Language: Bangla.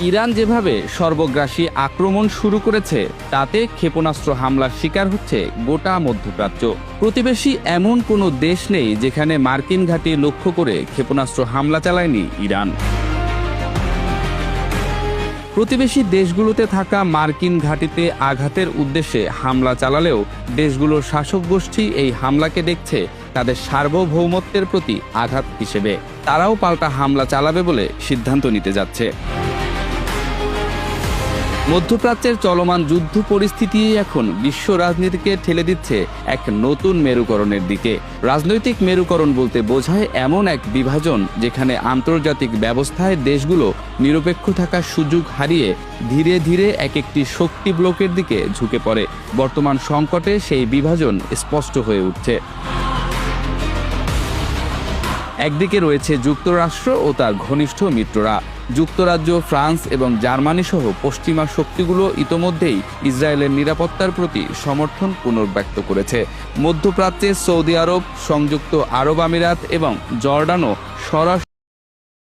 ইরান যেভাবে সর্বগ্রাসী আক্রমণ শুরু করেছে তাতে ক্ষেপণাস্ত্র হামলার শিকার হচ্ছে গোটা মধ্যপ্রাচ্য। প্রতিবেশী এমন কোনো দেশ নেই যেখানে মার্কিন ঘাঁটি লক্ষ্য করে ক্ষেপণাস্ত্র হামলা চালায়নি ইরান। প্রতিবেশী দেশগুলোতে থাকা মার্কিন ঘাঁটিতে আঘাতের উদ্দেশ্যে হামলা চালালেও দেশগুলোর শাসক গোষ্ঠী এই হামলাকে দেখছে তাদের সার্বভৌমত্বের প্রতি আঘাত হিসেবে। তারাও পাল্টা হামলা চালাবে বলে সিদ্ধান্ত নিতে যাচ্ছে। মধ্যপ্রাচ্যের চলমান যুদ্ধ পরিস্থিতি এখন বিশ্ব রাজনীতিকে ঠেলে দিচ্ছে এক নতুন মেরুকরণের দিকে। রাজনৈতিক মেরুকরণ বলতে বোঝায় এমন এক বিভাজন যেখানে আন্তর্জাতিক ব্যবস্থায় দেশগুলো নিরপেক্ষ থাকার সুযোগ হারিয়ে ধীরে ধীরে এক একটি শক্তি ব্লকের দিকে ঝুঁকে পড়ে। বর্তমান সংকটে সেই বিভাজন স্পষ্ট হয়ে উঠছে। একদিকে রয়েছে যুক্তরাষ্ট্র ও তার ঘনিষ্ঠ মিত্ররা। যুক্তরাজ্য, ফ্রান্স এবং জার্মানি সহ পশ্চিমা শক্তিগুলো ইতোমধ্যেই ইসরায়েলের নিরাপত্তার প্রতি সমর্থন পুনর্ব্যক্ত করেছে। মধ্যপ্রাচ্যে সৌদি আরব, সংযুক্ত আরব আমিরাত এবং জর্ডানও সরাসরি